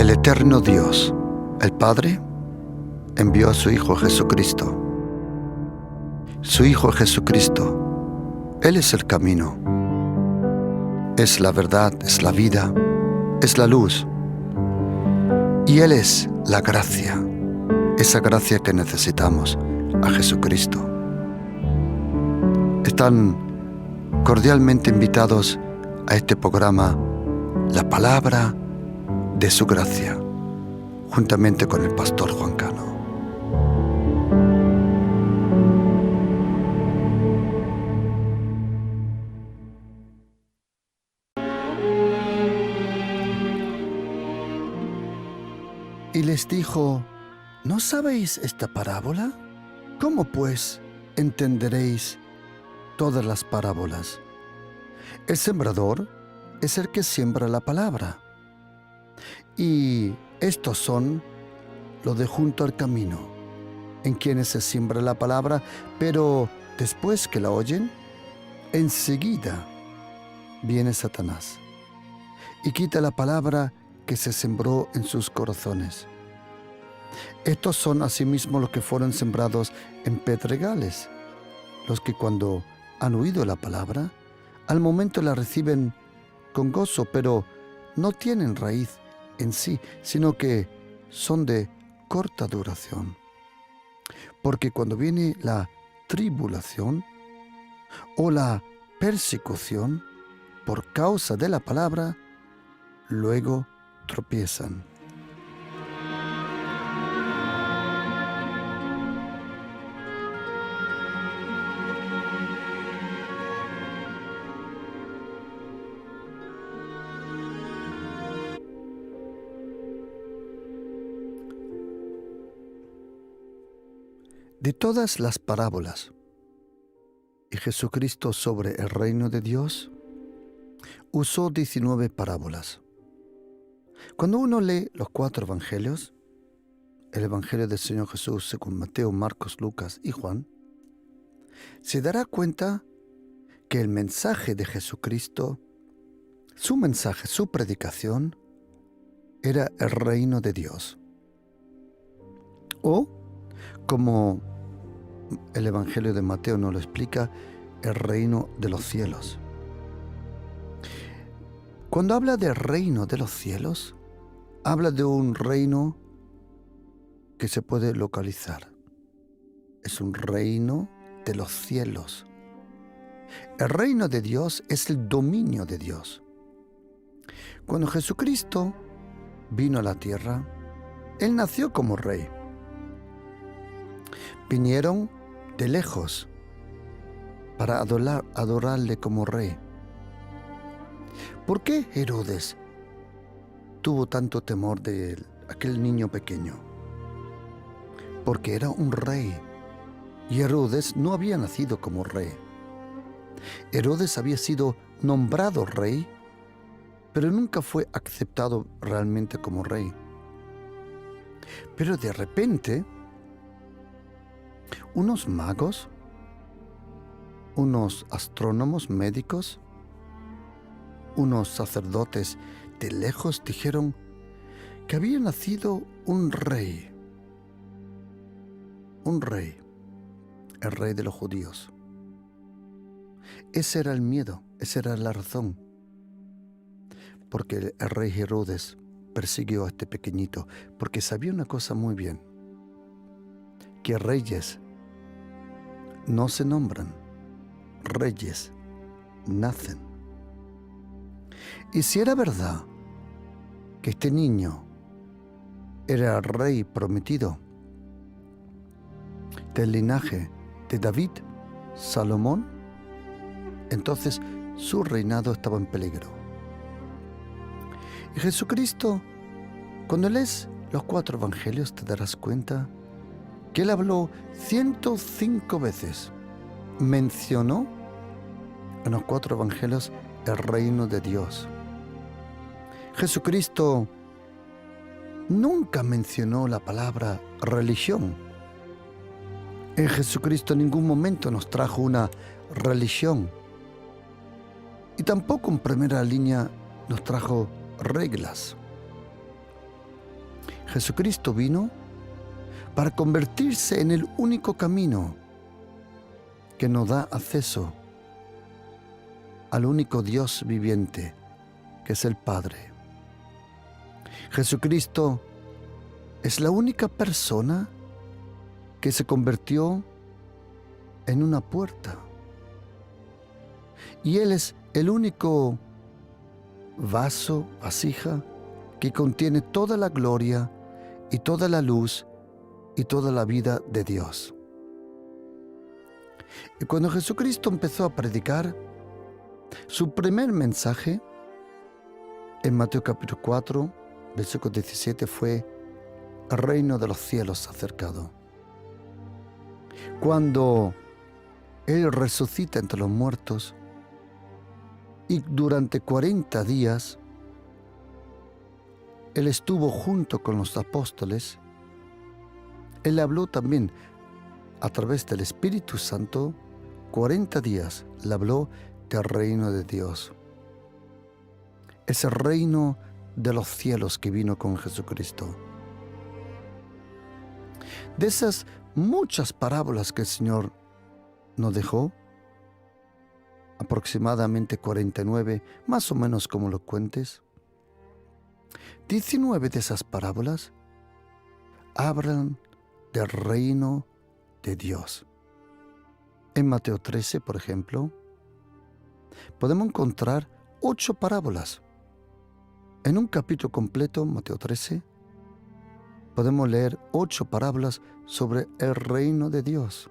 El eterno Dios, el Padre, envió a su Hijo Jesucristo. Su Hijo Jesucristo, Él es el camino, es la verdad, es la vida, es la luz. Y Él es la gracia, esa gracia que necesitamos, a Jesucristo. Están cordialmente invitados a este programa, La Palabra de su Gracia, juntamente con el pastor Juan Cano. Y les dijo: ¿no sabéis esta parábola? ¿Cómo pues entenderéis todas las parábolas? El sembrador es el que siembra la palabra. Y estos son los de junto al camino, en quienes se siembra la palabra, pero después que la oyen, enseguida viene Satanás y quita la palabra que se sembró en sus corazones. Estos son asimismo los que fueron sembrados en pedregales, los que cuando han oído la palabra, al momento la reciben con gozo, pero no tienen raíz en sí, sino que son de corta duración. Porque cuando viene la tribulación o la persecución por causa de la palabra, luego tropiezan. De todas las parábolas y Jesucristo sobre el reino de Dios, usó 19 parábolas. Cuando uno lee los 4 evangelios, el evangelio del Señor Jesús según Mateo, Marcos, Lucas y Juan, se dará cuenta que el mensaje de Jesucristo, su mensaje, su predicación, era el reino de Dios. O, como el evangelio de Mateo nos lo explica, el reino de los cielos. Cuando habla del reino de los cielos, habla de un reino que se puede localizar. Es un reino de los cielos. El reino de Dios es el dominio de Dios. Cuando Jesucristo vino a la tierra, Él nació como rey. Vinieron de lejos para adorarle como rey. ¿Por qué Herodes tuvo tanto temor de aquel niño pequeño? Porque era un rey y Herodes no había nacido como rey. Herodes había sido nombrado rey, pero nunca fue aceptado realmente como rey. Pero de repente, unos magos, unos astrónomos médicos, unos sacerdotes de lejos dijeron que había nacido un rey, el rey de los judíos. Ese era el miedo, esa era la razón, porque el rey Herodes persiguió a este pequeñito, porque sabía una cosa muy bien, que reyes no se nombran, reyes nacen. Y si era verdad que este niño era el rey prometido del linaje de David, Salomón, entonces su reinado estaba en peligro. Y Jesucristo, cuando lees los 4 evangelios, te darás cuenta que Él habló 105 veces, mencionó en los 4 evangelios el reino de Dios. Jesucristo nunca mencionó la palabra religión. En Jesucristo en ningún momento nos trajo una religión. Y tampoco en primera línea nos trajo reglas. Jesucristo vino para convertirse en el único camino que nos da acceso al único Dios viviente, que es el Padre. Jesucristo es la única persona que se convirtió en una puerta. Y Él es el único vasija, que contiene toda la gloria y toda la luz y toda la vida de Dios. Y cuando Jesucristo empezó a predicar, su primer mensaje en Mateo capítulo 4, versículo 17 fue: el reino de los cielos acercado. Cuando Él resucita entre los muertos y durante 40 días Él estuvo junto con los apóstoles, Él habló también a través del Espíritu Santo. 40 días le habló del reino de Dios. Ese reino de los cielos que vino con Jesucristo. De esas muchas parábolas que el Señor nos dejó, aproximadamente 49, más o menos como lo cuentes, 19 de esas parábolas hablan del reino de Dios. En Mateo 13, por ejemplo, podemos encontrar 8 parábolas. En un capítulo completo, Mateo 13, podemos leer 8 parábolas sobre el reino de Dios.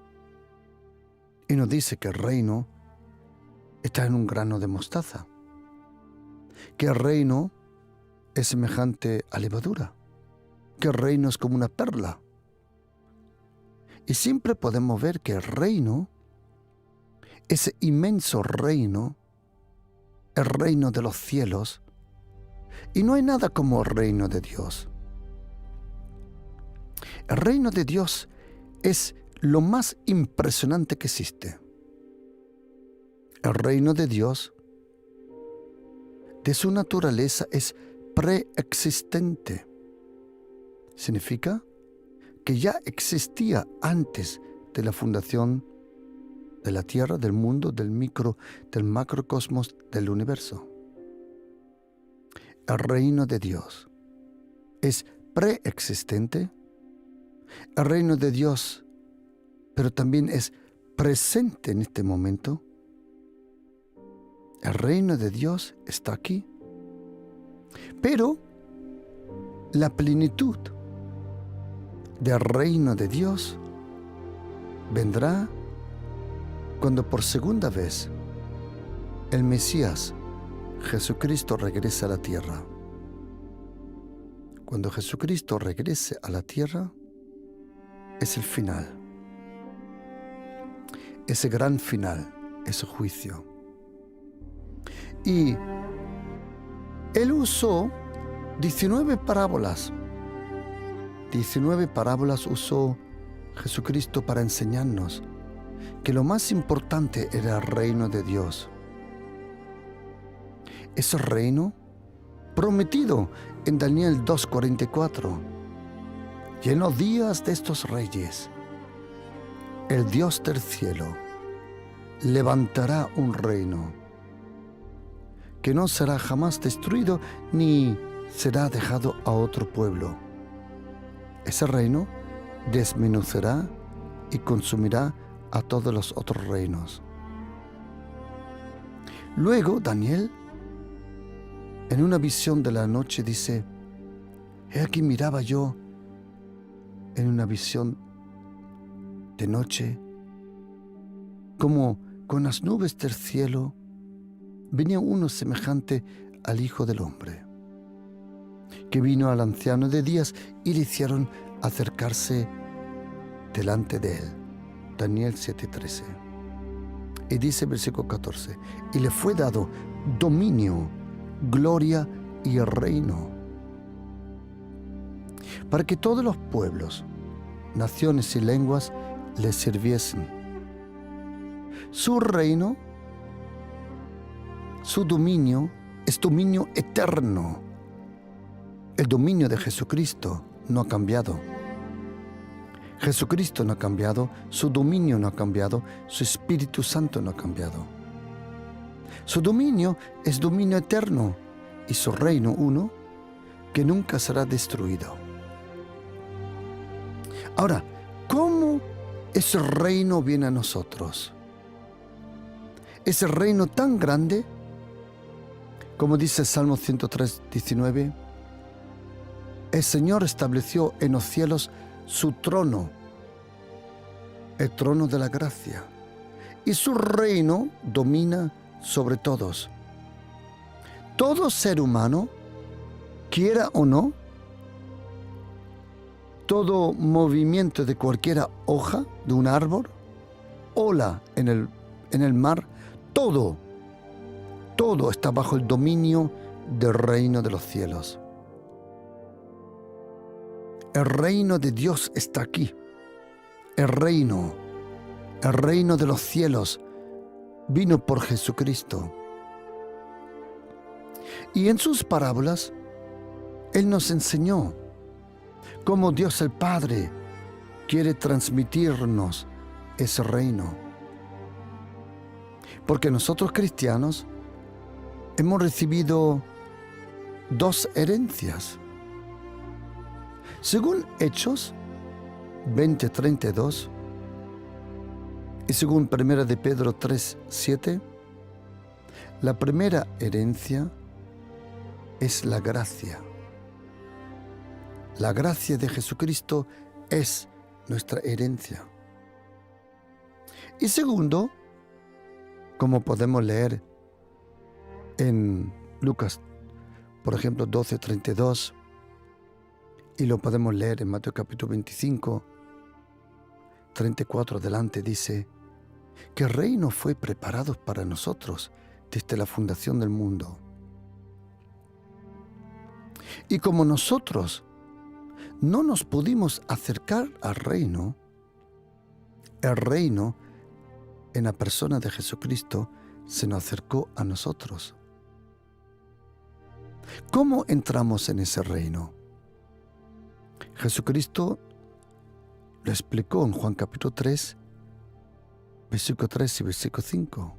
Y nos dice que el reino está en un grano de mostaza, que el reino es semejante a levadura, que el reino es como una perla. Y siempre podemos ver que el reino, ese inmenso reino, el reino de los cielos, y no hay nada como el reino de Dios. El reino de Dios es lo más impresionante que existe. El reino de Dios, de su naturaleza, es preexistente. Significa que ya existía antes de la fundación de la tierra, del mundo, del macrocosmos, del universo. El reino de Dios es preexistente. El reino de Dios, pero también es presente en este momento. El reino de Dios está aquí. Pero la plenitud del reino de Dios vendrá cuando por segunda vez el Mesías, Jesucristo, regrese a la tierra. Cuando Jesucristo regrese a la tierra, es el final. Ese gran final, ese juicio. Y Él usó 19 parábolas. 19 parábolas usó Jesucristo para enseñarnos que lo más importante era el reino de Dios. Ese reino prometido en Daniel 2:44. Y en los días de estos reyes, el Dios del cielo levantará un reino que no será jamás destruido ni será dejado a otro pueblo. Ese reino desmenuzará y consumirá a todos los otros reinos. Luego Daniel, en una visión de la noche, dice: he aquí miraba yo en una visión de noche, como con las nubes del cielo venía uno semejante al Hijo del Hombre, que vino al anciano de días y le hicieron acercarse delante de él. Daniel 7:13. Y dice versículo 14: y le fue dado dominio, gloria y reino, para que todos los pueblos, naciones y lenguas le sirviesen. Su reino, su dominio, es dominio eterno. El dominio de Jesucristo no ha cambiado. Jesucristo no ha cambiado, su dominio no ha cambiado, su Espíritu Santo no ha cambiado. Su dominio es dominio eterno y su reino uno que nunca será destruido. Ahora, ¿cómo ese reino viene a nosotros? Ese reino tan grande, como dice el Salmo 103, 19, el Señor estableció en los cielos su trono, el trono de la gracia, y su reino domina sobre todos. Todo ser humano, quiera o no, todo movimiento de cualquier hoja de un árbol, ola en el mar, todo está bajo el dominio del reino de los cielos. El reino de Dios está aquí. El reino de los cielos vino por Jesucristo. Y en sus parábolas, Él nos enseñó cómo Dios el Padre quiere transmitirnos ese reino. Porque nosotros cristianos hemos recibido dos herencias. Según Hechos 20:32 y según 1 de Pedro 3:7, la primera herencia es la gracia. La gracia de Jesucristo es nuestra herencia. Y segundo, como podemos leer en Lucas, por ejemplo, 12:32, y lo podemos leer en Mateo capítulo 25, 34 adelante, dice que el reino fue preparado para nosotros desde la fundación del mundo. Y como nosotros no nos pudimos acercar al reino, el reino en la persona de Jesucristo se nos acercó a nosotros. ¿Cómo entramos en ese reino? Jesucristo lo explicó en Juan capítulo 3, versículo 3 y versículo 5.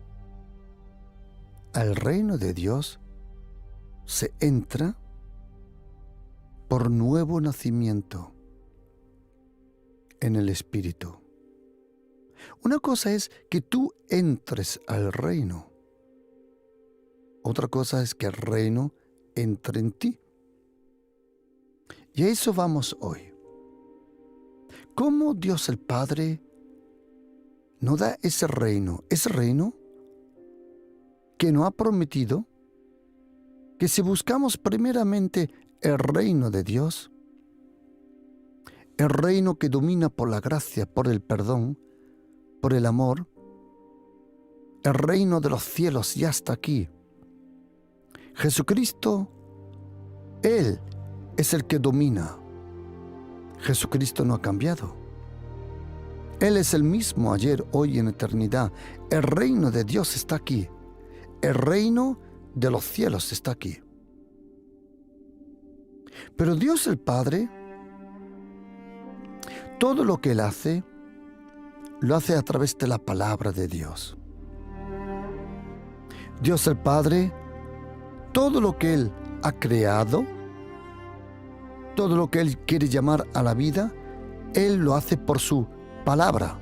Al reino de Dios se entra por nuevo nacimiento en el Espíritu. Una cosa es que tú entres al reino. Otra cosa es que el reino entre en ti. Y a eso vamos hoy. ¿Cómo Dios el Padre nos da ese reino que nos ha prometido que si buscamos primeramente el reino de Dios, el reino que domina por la gracia, por el perdón, por el amor, el reino de los cielos ya está aquí. Jesucristo, Él es el que domina. Jesucristo no ha cambiado. Él es el mismo ayer, hoy y en eternidad. El reino de Dios está aquí. El reino de los cielos está aquí. Pero Dios el Padre, todo lo que Él hace, lo hace a través de la palabra de Dios. Dios el Padre, todo lo que Él ha creado, todo lo que Él quiere llamar a la vida, Él lo hace por su palabra.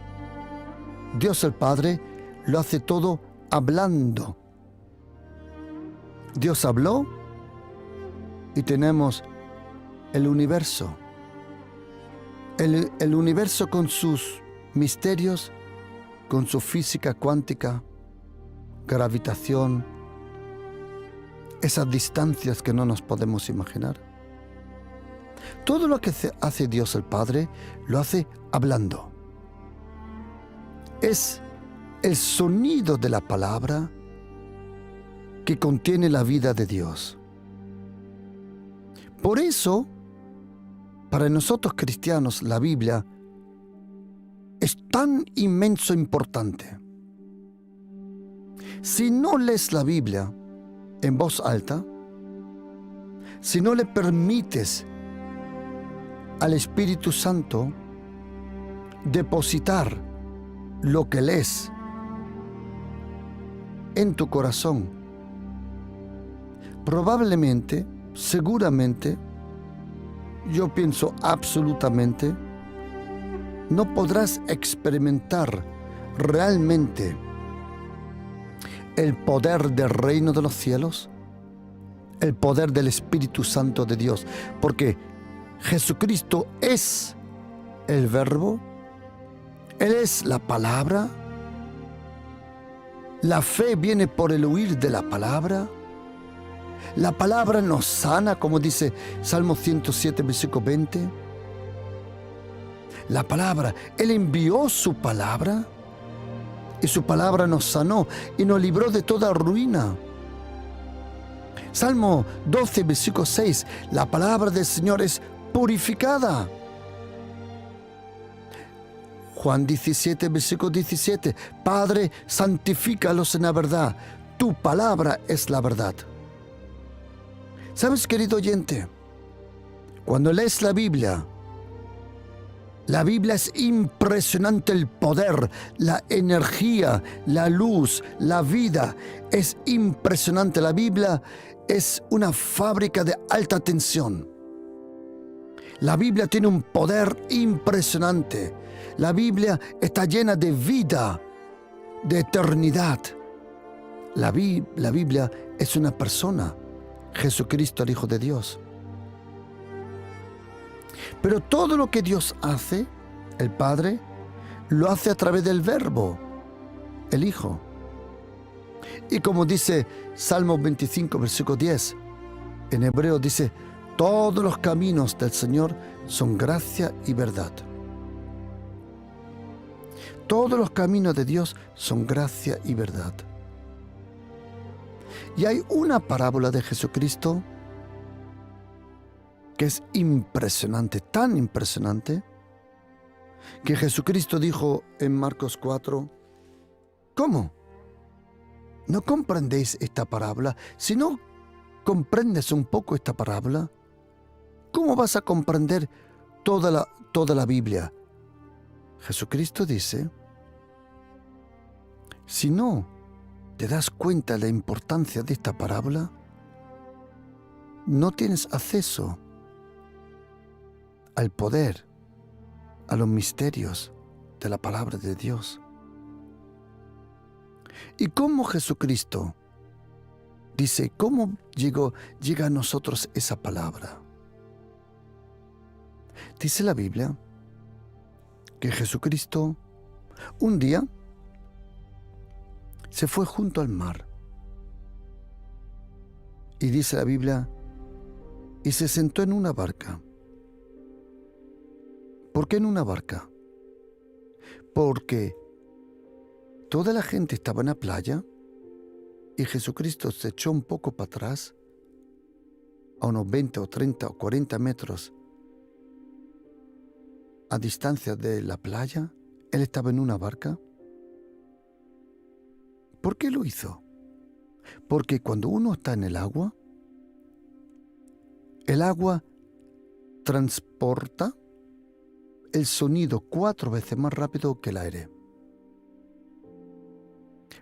Dios el Padre lo hace todo hablando. Dios habló y tenemos el universo. El universo con sus misterios, con su física cuántica, gravitación, esas distancias que no nos podemos imaginar. Todo lo que hace Dios el Padre, lo hace hablando. Es el sonido de la palabra que contiene la vida de Dios. Por eso, para nosotros cristianos, la Biblia es tan inmenso importante. Si no lees la Biblia en voz alta, si no le permites al Espíritu Santo depositar lo que lees en tu corazón, probablemente, seguramente, yo pienso absolutamente, no podrás experimentar realmente el poder del reino de los cielos, el poder del Espíritu Santo de Dios, porque Jesucristo es el Verbo, Él es la palabra, la fe viene por el oír de la palabra nos sana, como dice Salmo 107, versículo 20. La palabra, Él envió su palabra y su palabra nos sanó y nos libró de toda ruina. Salmo 12, versículo 6, la palabra del Señor es purificada. Juan 17, versículo 17, Padre, santifícalos en la verdad, tu palabra es la verdad. ¿Sabes, querido oyente? Cuando lees la Biblia es impresionante el poder, la energía, la luz, la vida. Es impresionante. La Biblia es una fábrica de alta tensión. La Biblia tiene un poder impresionante. La Biblia está llena de vida, de eternidad. La Biblia es una persona, Jesucristo, el Hijo de Dios. Pero todo lo que Dios hace, el Padre, lo hace a través del Verbo, el Hijo. Y como dice Salmo 25, versículo 10, en hebreo dice, todos los caminos del Señor son gracia y verdad. Todos los caminos de Dios son gracia y verdad. Y hay una parábola de Jesucristo que es impresionante, tan impresionante, que Jesucristo dijo en Marcos 4, ¿cómo? ¿No comprendéis esta parábola? Si no comprendes un poco esta parábola, ¿cómo vas a comprender toda la Biblia? Jesucristo dice, si no te das cuenta de la importancia de esta parábola, no tienes acceso al poder, a los misterios de la palabra de Dios. ¿Y cómo Jesucristo dice, cómo llega a nosotros esa palabra? Dice la Biblia que Jesucristo un día se fue junto al mar. Y dice la Biblia, y se sentó en una barca. ¿Por qué en una barca? Porque toda la gente estaba en la playa y Jesucristo se echó un poco para atrás, a unos 20 o 30 o 40 metros a distancia de la playa. Él estaba en una barca. ¿Por qué lo hizo? Porque cuando uno está en el agua transporta el sonido 4 veces más rápido que el aire.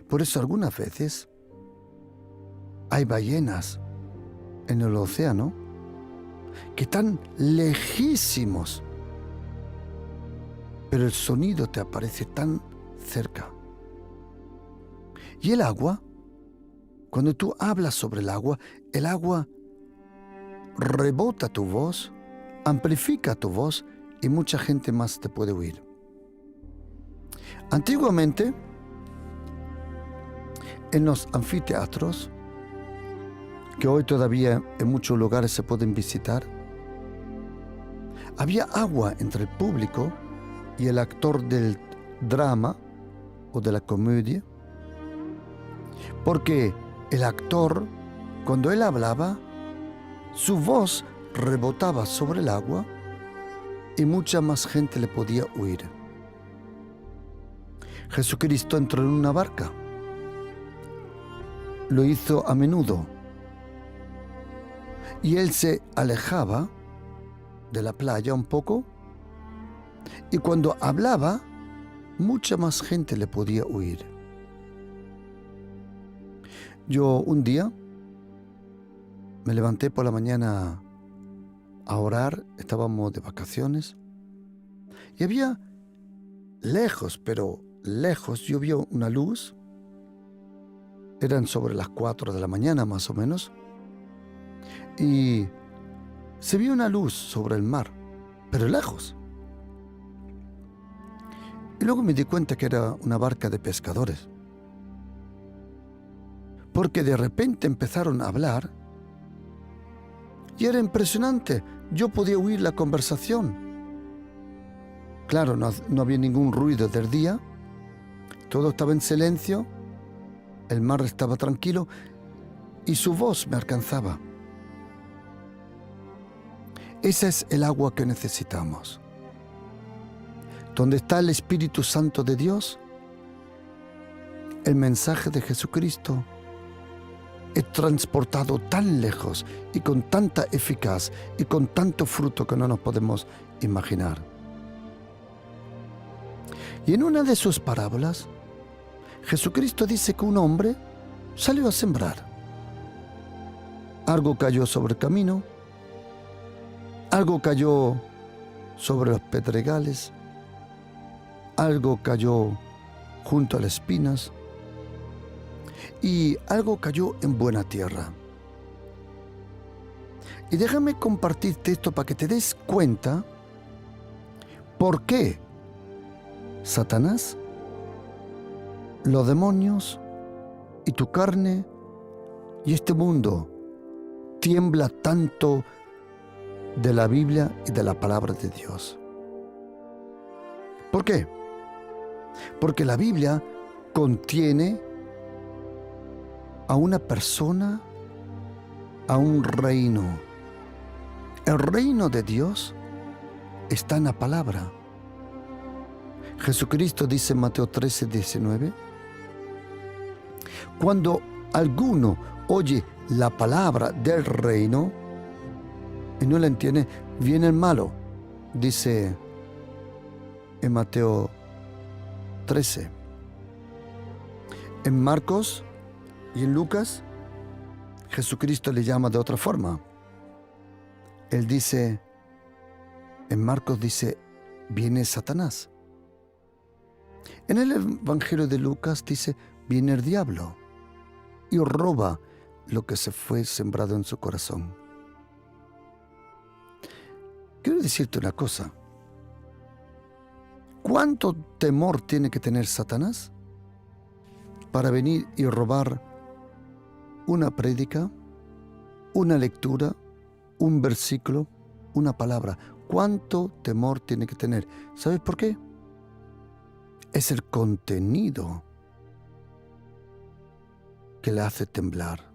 Por eso algunas veces hay ballenas en el océano que están lejísimos, pero el sonido te aparece tan cerca. Y el agua, cuando tú hablas sobre el agua rebota tu voz, amplifica tu voz y mucha gente más te puede oír. Antiguamente, en los anfiteatros, que hoy todavía en muchos lugares se pueden visitar, había agua entre el público y el actor del drama o de la comedia, porque el actor, cuando él hablaba, su voz rebotaba sobre el agua y mucha más gente le podía oír. Jesucristo entró en una barca. Lo hizo a menudo. Y él se alejaba de la playa un poco, y cuando hablaba, mucha más gente le podía oír. Yo un día me levanté por la mañana a orar, estábamos de vacaciones, y había lejos, pero lejos, yo vi una luz, eran sobre las 4 de la mañana más o menos, y se vio una luz sobre el mar, pero lejos. Y luego me di cuenta que era una barca de pescadores, porque de repente empezaron a hablar y era impresionante. Yo podía oír la conversación. Claro, no había ningún ruido del día, todo estaba en silencio, el mar estaba tranquilo y su voz me alcanzaba. Esa es el agua que necesitamos. Donde está el Espíritu Santo de Dios, el mensaje de Jesucristo es transportado tan lejos y con tanta eficacia y con tanto fruto que no nos podemos imaginar. Y en una de sus parábolas, Jesucristo dice que un hombre salió a sembrar. Algo cayó sobre el camino, algo cayó sobre los pedregales, algo cayó junto a las espinas y algo cayó en buena tierra. Y déjame compartirte esto para que te des cuenta por qué Satanás, los demonios y tu carne y este mundo tiembla tanto de la Biblia y de la palabra de Dios. ¿Por qué? Porque la Biblia contiene a una persona, a un reino. El reino de Dios está en la palabra. Jesucristo dice en Mateo 13:19, cuando alguno oye la palabra del reino y no la entiende, viene el malo, dice en Mateo 13. En Marcos y en Lucas, Jesucristo le llama de otra forma. Él dice, en Marcos dice, viene Satanás. En el Evangelio de Lucas dice, viene el diablo y roba lo que se fue sembrado en su corazón. Quiero decirte una cosa. ¿Cuánto temor tiene que tener Satanás para venir y robar una prédica, una lectura, un versículo, una palabra? ¿Cuánto temor tiene que tener? ¿Sabes por qué? Es el contenido que le hace temblar.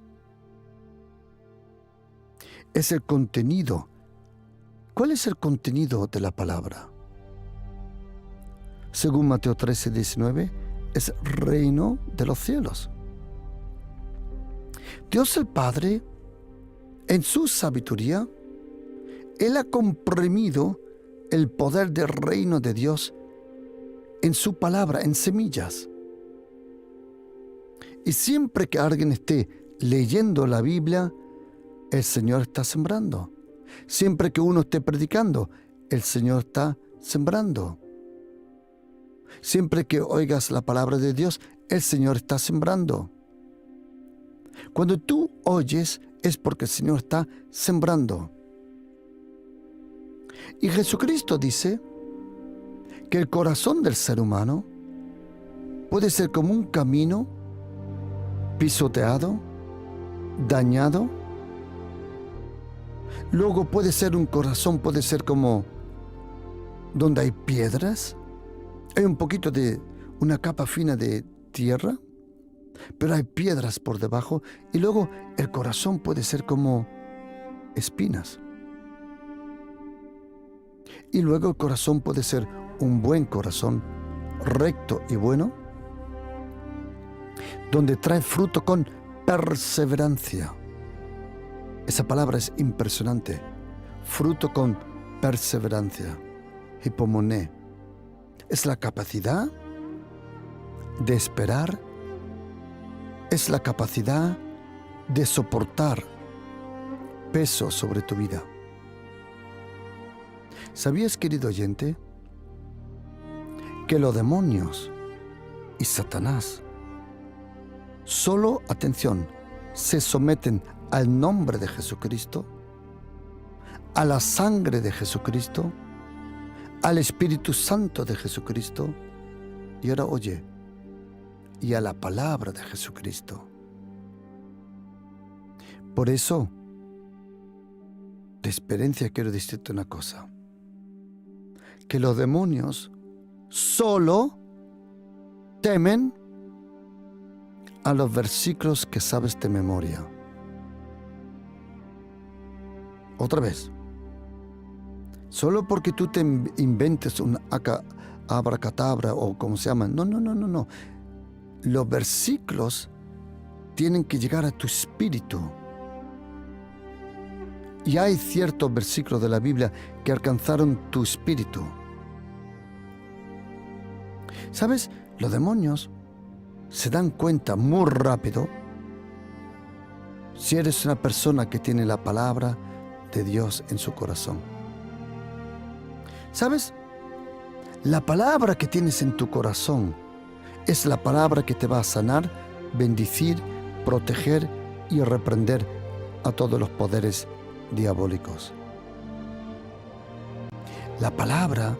Es el contenido. ¿Cuál es el contenido de la palabra? Según Mateo 13:19, es reino de los cielos. Dios el Padre, en su sabiduría, Él ha comprimido el poder del reino de Dios en su palabra, en semillas. Y siempre que alguien esté leyendo la Biblia, el Señor está sembrando. Siempre que uno esté predicando, el Señor está sembrando. Siempre que oigas la palabra de Dios, el Señor está sembrando. Cuando tú oyes, es porque el Señor está sembrando. Y Jesucristo dice que el corazón del ser humano puede ser como un camino pisoteado, dañado. Luego puede ser un corazón, puede ser como donde hay piedras. Hay un poquito de una capa fina de tierra, pero hay piedras por debajo. Y luego el corazón puede ser como espinas. Y luego el corazón puede ser un buen corazón, recto y bueno, donde trae fruto con perseverancia. Esa palabra es impresionante. Fruto con perseverancia. Hipomoné es la capacidad de esperar, es la capacidad de soportar peso sobre tu vida. ¿Sabías, querido oyente, que los demonios y Satanás solo, atención, se someten al nombre de Jesucristo, a la sangre de Jesucristo, al Espíritu Santo de Jesucristo, y ahora oye, y a la palabra de Jesucristo? Por eso, de experiencia quiero decirte una cosa, que los demonios solo temen a los versículos que sabes de memoria. Otra vez, solo porque tú te inventes un abracadabra o como se llama, no. Los versículos tienen que llegar a tu espíritu. Y hay ciertos versículos de la Biblia que alcanzaron tu espíritu. ¿Sabes? Los demonios se dan cuenta muy rápido si eres una persona que tiene la palabra de Dios en su corazón. ¿Sabes? La palabra que tienes en tu corazón es la palabra que te va a sanar, bendecir, proteger y reprender a todos los poderes diabólicos. La palabra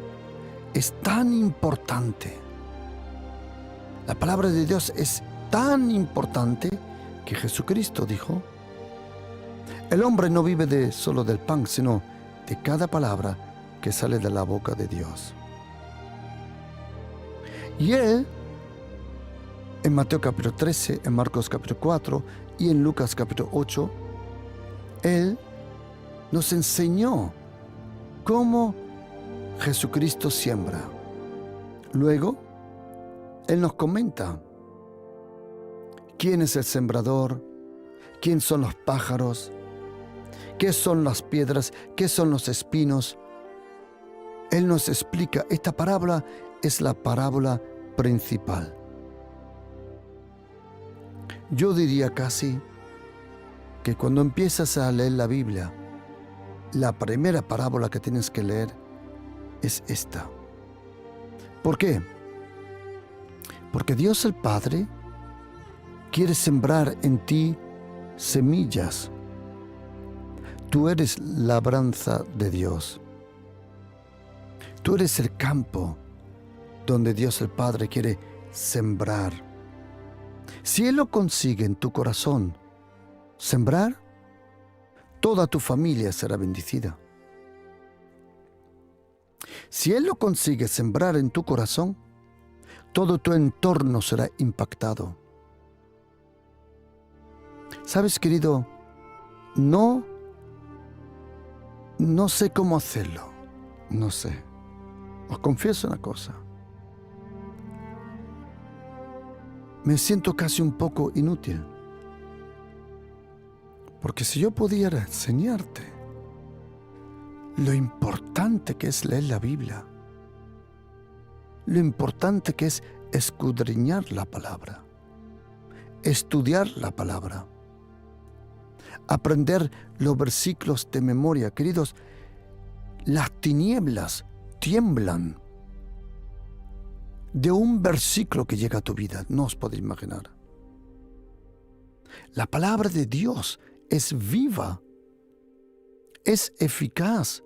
es tan importante. La palabra de Dios es tan importante que Jesucristo dijo: el hombre no vive solo del pan, sino de cada palabra que sale de la boca de Dios. Y Él, en Mateo capítulo 13, en Marcos capítulo 4 y en Lucas capítulo 8, Él nos enseñó cómo Jesucristo siembra. Luego, Él nos comenta quién es el sembrador, quién son los pájaros, qué son las piedras, qué son los espinos. Él nos explica. Esta parábola es la parábola principal. Yo diría casi que cuando empiezas a leer la Biblia, la primera parábola que tienes que leer es esta. ¿Por qué? Porque Dios el Padre quiere sembrar en ti semillas. Tú eres labranza de Dios. Tú eres el campo donde Dios el Padre quiere sembrar. Si Él lo consigue en tu corazón, sembrar, toda tu familia será bendecida. Si Él lo consigue sembrar en tu corazón, todo tu entorno será impactado. ¿Sabes, querido? No sé cómo hacerlo. No sé. Os confieso una cosa. Me siento casi un poco inútil. Porque si yo pudiera enseñarte lo importante que es leer la Biblia, lo importante que es escudriñar la palabra, estudiar la palabra, aprender los versículos de memoria. Queridos, las tinieblas tiemblan de un versículo que llega a tu vida. No os podéis imaginar. La palabra de Dios es viva, es eficaz.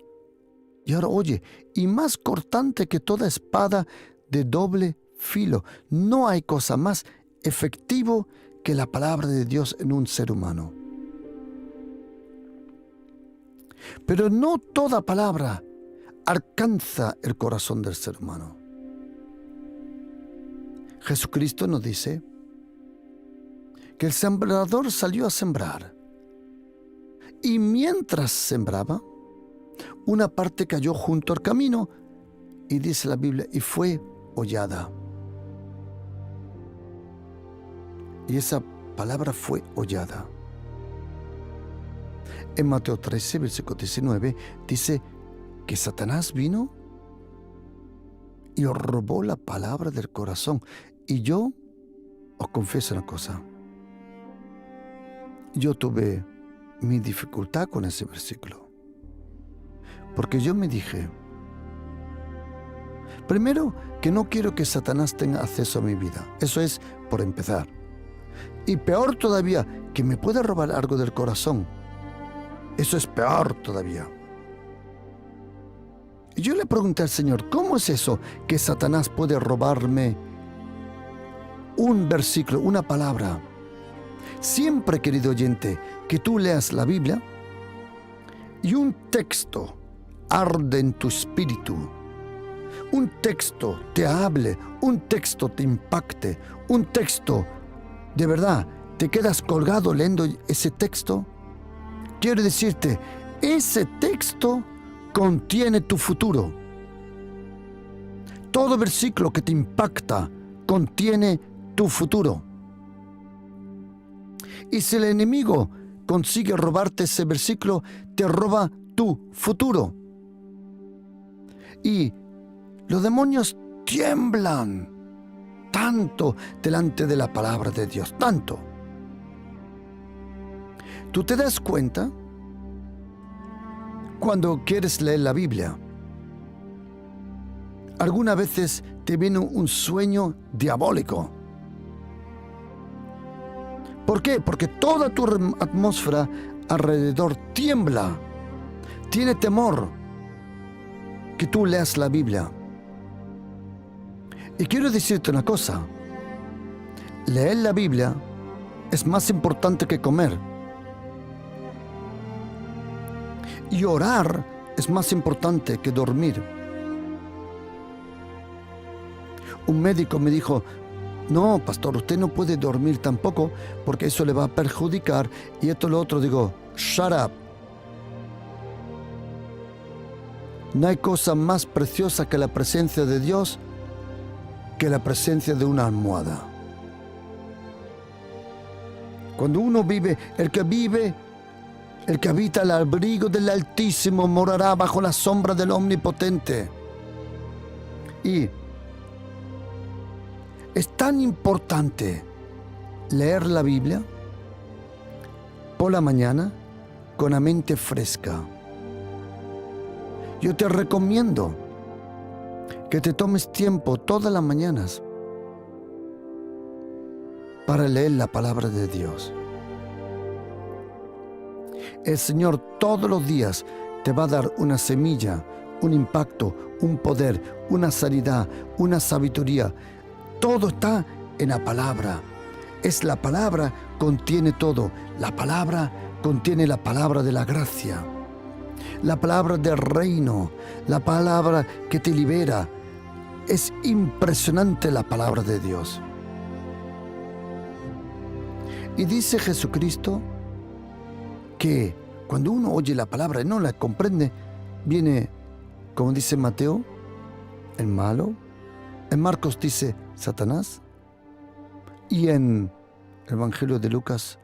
Y ahora oye, y más cortante que toda espada de doble filo. No hay cosa más efectivo que la palabra de Dios en un ser humano. Pero no toda palabra alcanza el corazón del ser humano. Jesucristo nos dice que el sembrador salió a sembrar. Y mientras sembraba, una parte cayó junto al camino y dice la Biblia, y fue hollada. Y esa palabra fue hollada. En Mateo 13, versículo 19, dice que Satanás vino y os robó la palabra del corazón. Y yo os confieso una cosa. Yo tuve mi dificultad con ese versículo. Porque yo me dije, primero, que no quiero que Satanás tenga acceso a mi vida. Eso es por empezar. Y peor todavía, que me pueda robar algo del corazón. Eso es peor todavía. Y yo le pregunté al Señor, ¿cómo es eso que Satanás puede robarme un versículo, una palabra? Siempre, querido oyente, que tú leas la Biblia y un texto arde en tu espíritu, un texto te hable, un texto te impacte, un texto de verdad te quedas colgado leyendo ese texto. Quiero decirte, ese texto contiene tu futuro. Todo versículo que te impacta contiene tu futuro. Y si el enemigo consigue robarte ese versículo, te roba tu futuro. Y los demonios tiemblan tanto delante de la palabra de Dios, tanto. ¿Tú te das cuenta cuando quieres leer la Biblia? Algunas veces te viene un sueño diabólico. ¿Por qué? Porque toda tu atmósfera alrededor tiembla, tiene temor que tú leas la Biblia. Y quiero decirte una cosa, leer la Biblia es más importante que comer. Y orar es más importante que dormir. Un médico me dijo, no, pastor, usted no puede dormir tampoco porque eso le va a perjudicar y esto lo otro. Digo, shut up. No hay cosa más preciosa que la presencia de Dios que la presencia de una almohada. Cuando uno vive, el que habita el abrigo del Altísimo morará bajo la sombra del Omnipotente. Y es tan importante leer la Biblia por la mañana con la mente fresca. Yo te recomiendo que te tomes tiempo todas las mañanas para leer la palabra de Dios. El Señor todos los días te va a dar una semilla, un impacto, un poder, una sanidad, una sabiduría. Todo está en la palabra. Es la palabra, contiene todo. La palabra contiene la palabra de la gracia, la palabra del reino, la palabra que te libera. Es impresionante la palabra de Dios. Y dice Jesucristo que cuando uno oye la palabra y no la comprende, viene, como dice Mateo, el malo. En Marcos dice Satanás. Y en el Evangelio de Lucas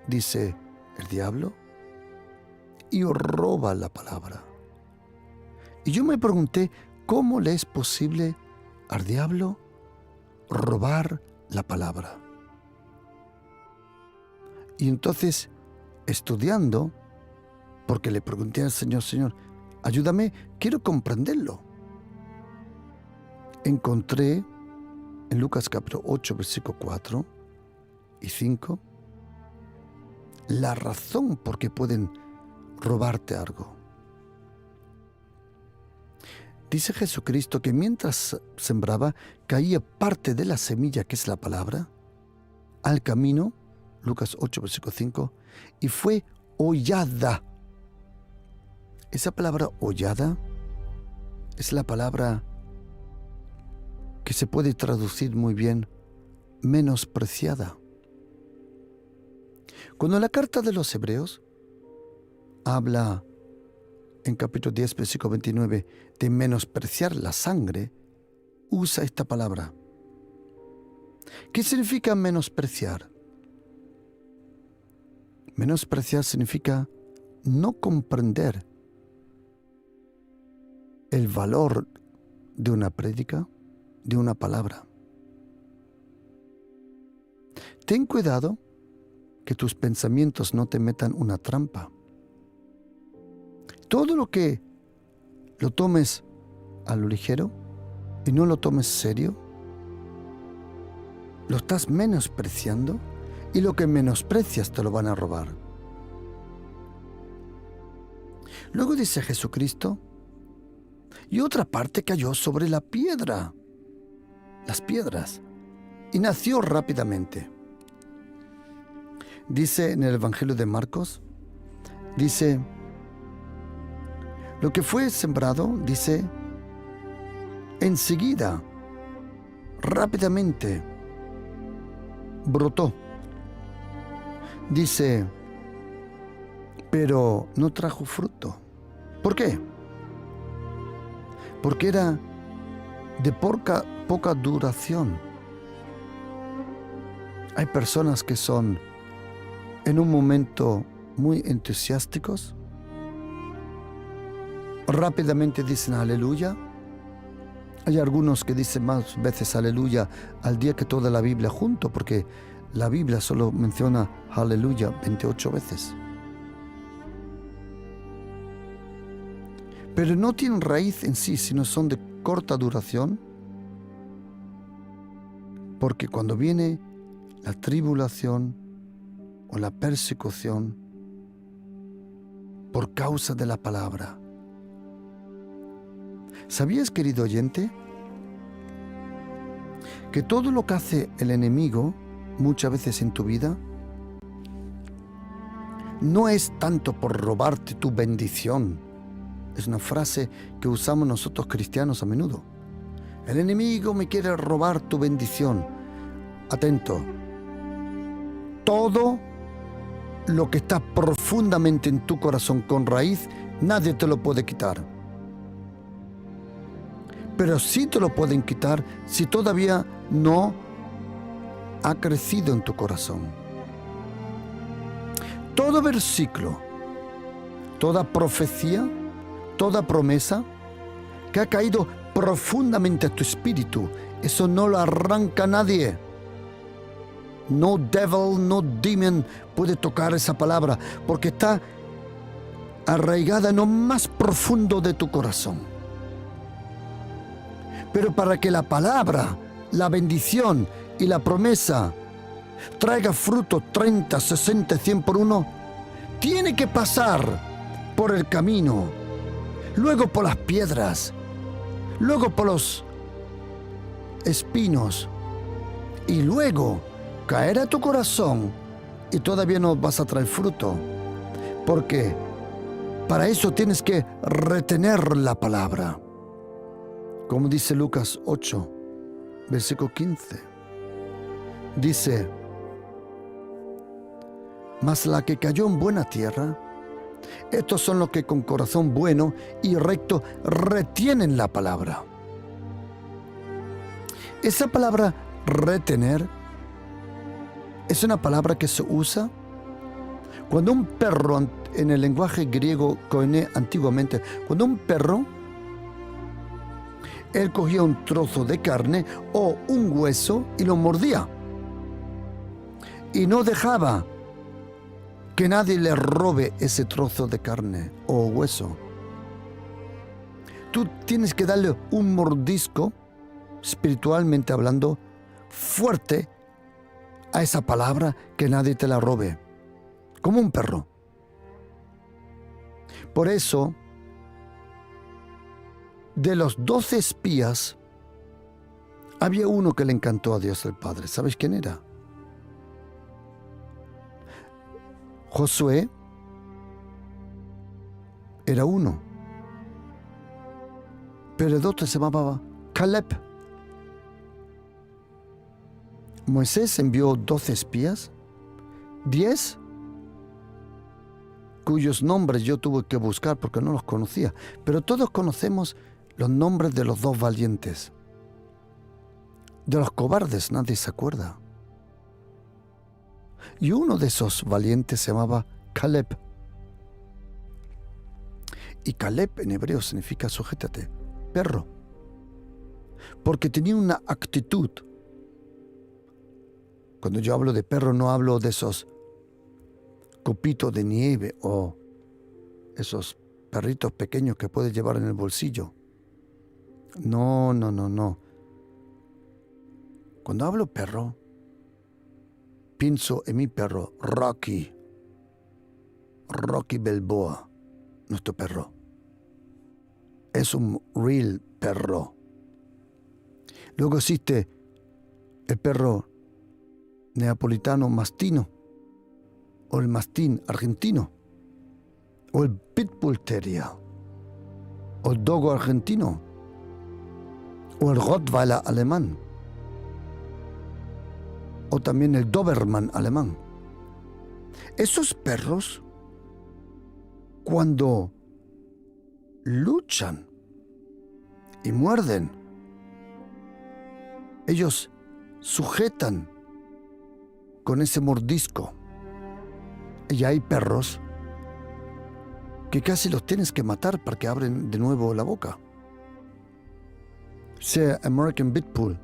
dice el diablo. Y roba la palabra. Y yo me pregunté, ¿cómo le es posible al diablo robar la palabra? Y entonces, estudiando, porque le pregunté al Señor, Señor, ayúdame, quiero comprenderlo. Encontré en Lucas capítulo 8, versículo 4 y 5, la razón por qué pueden robarte algo. Dice Jesucristo que mientras sembraba, caía parte de la semilla, que es la palabra, al camino, Lucas 8, versículo 5, y fue hollada. Esa palabra hollada es la palabra que se puede traducir muy bien, menospreciada. Cuando la carta de los Hebreos habla en capítulo 10, versículo 29, de menospreciar la sangre, usa esta palabra. ¿Qué significa menospreciar? Menospreciar significa no comprender el valor de una prédica, de una palabra. Ten cuidado que tus pensamientos no te metan una trampa. Todo lo que lo tomes a lo ligero y no lo tomes serio, lo estás menospreciando, y lo que menosprecias te lo van a robar. Luego dice Jesucristo, y otra parte cayó sobre la piedra, las piedras, y nació rápidamente. Dice en el Evangelio de Marcos, dice, lo que fue sembrado, dice, enseguida, rápidamente, brotó. Dice, pero no trajo fruto. ¿Por qué? Porque era de poca duración. Hay personas que son en un momento muy entusiásticos, rápidamente dicen aleluya. Hay algunos que dicen más veces aleluya al día que toda la Biblia junto, porque la Biblia solo menciona aleluya 28 veces. Pero no tienen raíz en sí, sino son de corta duración, porque cuando viene la tribulación o la persecución por causa de la palabra. ¿Sabías, querido oyente, que todo lo que hace el enemigo muchas veces en tu vida no es tanto por robarte tu bendición? Es una frase que usamos nosotros cristianos a menudo. El enemigo me quiere robar tu bendición. Atento. Todo lo que está profundamente en tu corazón con raíz, nadie te lo puede quitar. Pero sí te lo pueden quitar si todavía no ha crecido en tu corazón. Todo versículo, toda profecía, toda promesa que ha caído profundamente a tu espíritu, eso no lo arranca nadie. No devil, no demon puede tocar esa palabra, porque está arraigada en lo más profundo de tu corazón. Pero para que la palabra, la bendición y la promesa traiga fruto 30, 60, 100 por uno, tiene que pasar por el camino, luego por las piedras, luego por los espinos, y luego caer a tu corazón, y todavía no vas a traer fruto, porque para eso tienes que retener la palabra. Como dice Lucas 8, versículo 15. Dice, mas la que cayó en buena tierra, estos son los que con corazón bueno y recto retienen la palabra. Esa palabra retener es una palabra que se usa cuando un perro, en el lenguaje griego koiné antiguamente, cuando un perro, él cogía un trozo de carne o un hueso y lo mordía. Y no dejaba que nadie le robe ese trozo de carne o hueso. Tú tienes que darle un mordisco, espiritualmente hablando, fuerte a esa palabra, que nadie te la robe, como un perro. Por eso, de los 12 espías, había uno que le encantó a Dios el Padre. ¿Sabes quién era? Josué era uno, pero el otro se llamaba Caleb. Moisés envió 12 espías, 10 cuyos nombres yo tuve que buscar porque no los conocía, pero todos conocemos los nombres de los 2 valientes. De los cobardes nadie se acuerda. Y uno de esos valientes se llamaba Caleb. Y Caleb en hebreo significa sujétate, perro, porque tenía una actitud. Cuando yo hablo de perro no hablo de esos copitos de nieve o esos perritos pequeños que puedes llevar en el bolsillo. No. Cuando hablo perro, pienso en mi perro, Rocky Balboa, nuestro perro. Es un real perro. Luego existe el perro neapolitano mastino, o el mastín argentino, o el pitbull terrier, o el dogo argentino, o el rottweiler alemán, o también el doberman alemán. Esos perros, cuando luchan y muerden, ellos sujetan con ese mordisco. Y hay perros que casi los tienes que matar para que abren de nuevo la boca. Sea American Pitbull.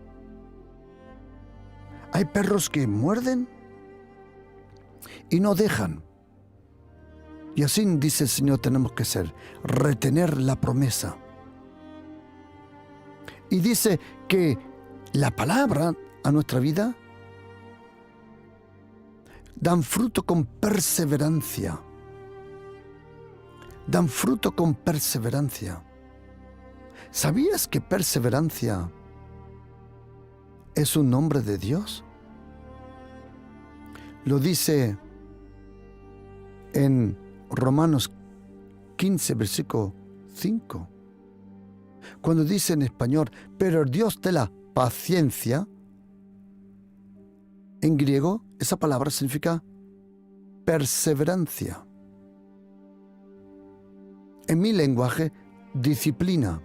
Hay perros que muerden y no dejan. Y así dice el Señor tenemos que ser, retener la promesa. Y dice que la palabra a nuestra vida dan fruto con perseverancia. Dan fruto con perseverancia. ¿Sabías que perseverancia es un nombre de Dios? Lo dice en Romanos 15, versículo 5. Cuando dice en español, pero el Dios de la paciencia, en griego esa palabra significa perseverancia. En mi lenguaje, disciplina.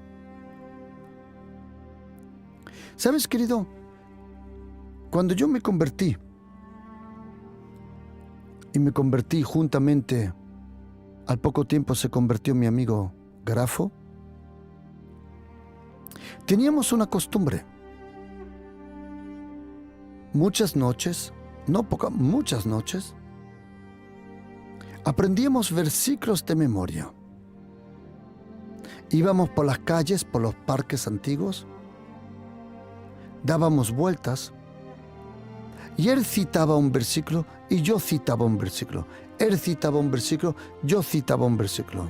¿Sabes, querido? Cuando yo me convertí, y me convertí juntamente, al poco tiempo se convirtió mi amigo Grafo, teníamos una costumbre. Muchas noches, no pocas, muchas noches, aprendíamos versículos de memoria. Íbamos por las calles, por los parques antiguos, dábamos vueltas, y él citaba un versículo y yo citaba un versículo. Él citaba un versículo, yo citaba un versículo.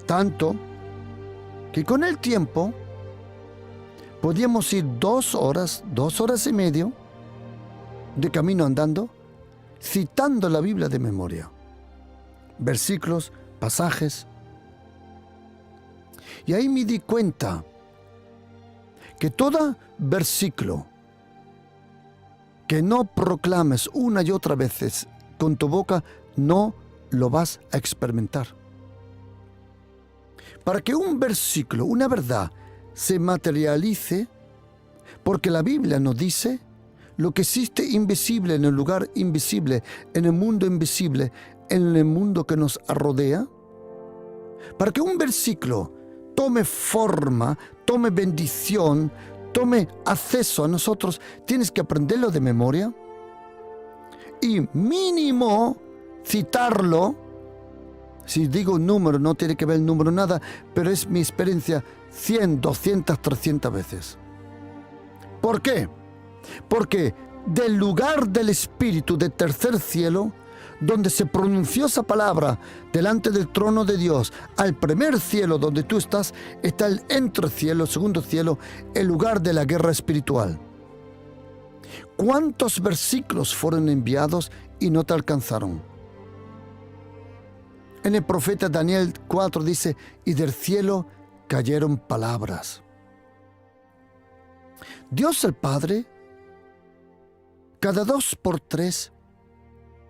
Tanto que con el tiempo podíamos ir 2 horas y media de camino andando, citando la Biblia de memoria. Versículos, pasajes. Y ahí me di cuenta que todo versículo que no proclames una y otra vez con tu boca, no lo vas a experimentar. Para que un versículo, una verdad, se materialice, porque la Biblia nos dice lo que existe invisible en el lugar invisible, en el mundo invisible, en el mundo que nos rodea. Para que un versículo tome forma, tome bendición, tome acceso a nosotros, tienes que aprenderlo de memoria y mínimo citarlo. Si digo un número, no tiene que ver el número nada, pero es mi experiencia 100, 200, 300 veces. ¿Por qué? Porque del lugar del Espíritu del tercer cielo, donde se pronunció esa palabra delante del trono de Dios, al primer cielo donde tú estás, está el entrecielo, el segundo cielo, el lugar de la guerra espiritual. ¿Cuántos versículos fueron enviados y no te alcanzaron? En el profeta Daniel 4 dice, y del cielo cayeron palabras. Dios el Padre, cada 2 por 3,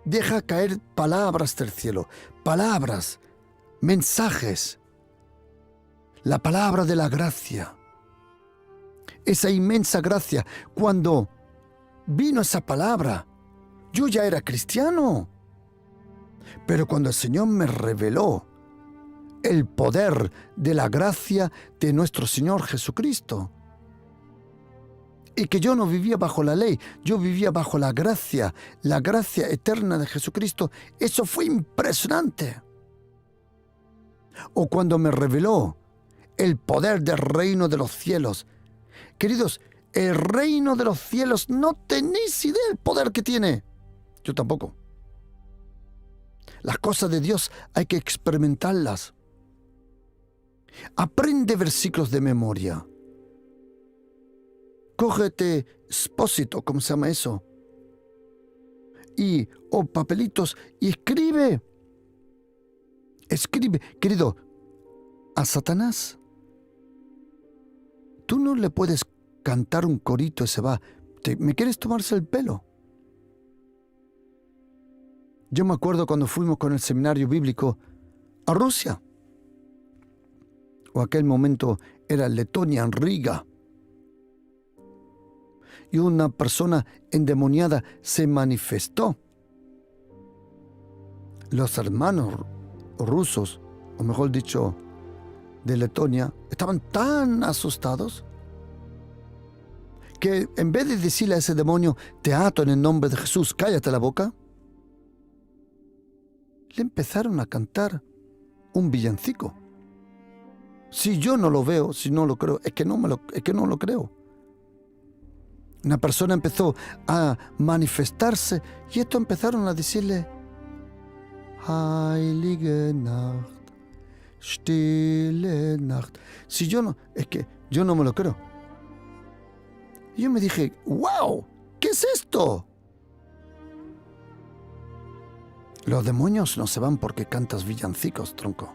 deja caer palabras del cielo, palabras, mensajes, la palabra de la gracia. Esa inmensa gracia, cuando vino esa palabra, yo ya era cristiano. Pero cuando el Señor me reveló el poder de la gracia de nuestro Señor Jesucristo. Y que yo no vivía bajo la ley, yo vivía bajo la gracia eterna de Jesucristo. Eso fue impresionante. O cuando me reveló el poder del reino de los cielos. Queridos, el reino de los cielos, no tenéis idea del poder que tiene. Yo tampoco. Las cosas de Dios hay que experimentarlas. Aprende versículos de memoria. Cógete expósito, ¿cómo se llama eso? O papelitos y escribe. Escribe. Querido, a Satanás, tú no le puedes cantar un corito y se va. ¿Me quieres tomarse el pelo? Yo me acuerdo cuando fuimos con el seminario bíblico a Rusia. O aquel momento era Letonia, en Riga. Y una persona endemoniada se manifestó. Los hermanos rusos, o mejor dicho, de Letonia, estaban tan asustados que en vez de decirle a ese demonio, te ato en el nombre de Jesús, cállate la boca, le empezaron a cantar un villancico. Si yo no lo veo, si no lo creo, es que no lo creo. Una persona empezó a manifestarse y estos empezaron a decirle, Heilige Nacht, Stille Nacht. Si yo no, es que yo no me lo creo. Y yo me dije, wow, ¿qué es esto? Los demonios no se van porque cantas villancicos, tronco.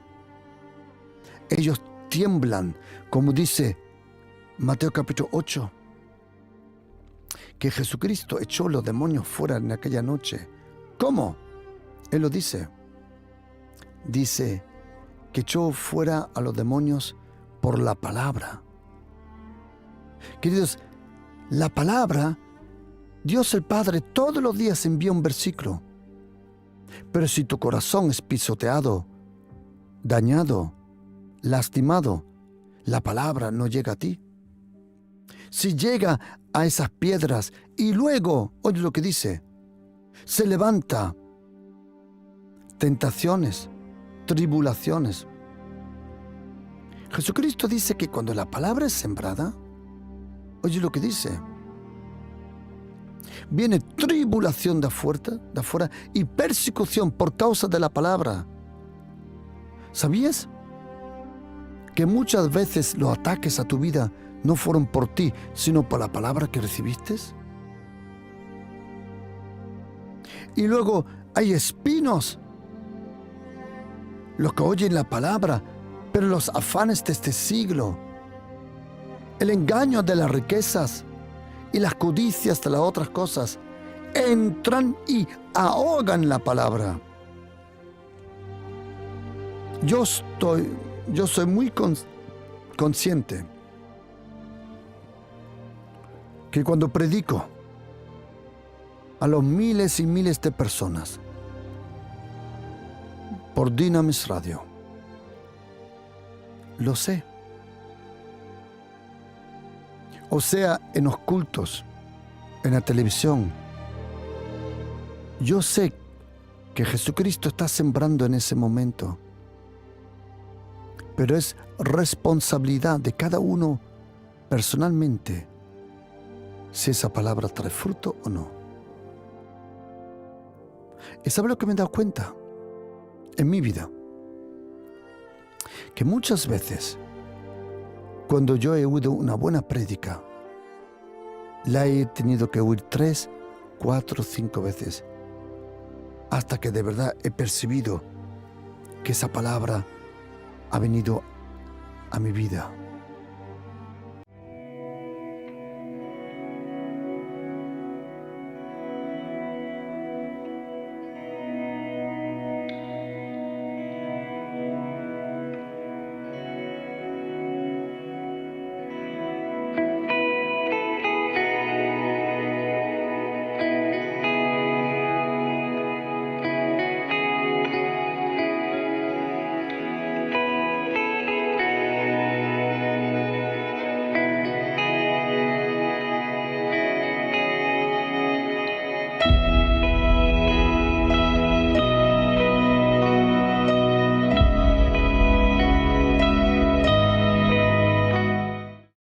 Ellos tiemblan, como dice Mateo capítulo 8, que Jesucristo echó los demonios fuera en aquella noche. ¿Cómo? Él lo dice. Dice que echó fuera a los demonios por la palabra. Queridos, la palabra, Dios el Padre todos los días envía un versículo. Pero si tu corazón es pisoteado, dañado, lastimado, la palabra no llega a ti. Si llega a esas piedras y luego, oye lo que dice, se levanta tentaciones, tribulaciones. Jesucristo dice que cuando la palabra es sembrada, oye lo que dice, viene tribulación de afuera y persecución por causa de la palabra. ¿Sabías que muchas veces los ataques a tu vida no fueron por ti, sino por la palabra que recibiste? Y luego hay espinos, los que oyen la palabra, pero los afanes de este siglo, el engaño de las riquezas y las codicias de las otras cosas, entran y ahogan la palabra. Yo soy muy consciente que cuando predico a los miles y miles de personas por Dynamis Radio, lo sé. O sea, en los cultos, en la televisión, yo sé que Jesucristo está sembrando en ese momento. Pero es responsabilidad de cada uno personalmente si esa palabra trae fruto o no. ¿Y sabe lo que me he dado cuenta en mi vida? Que muchas veces, cuando yo he oído una buena prédica, la he tenido que oír 3, 4, 5 veces, hasta que de verdad he percibido que esa palabra ha venido a mi vida.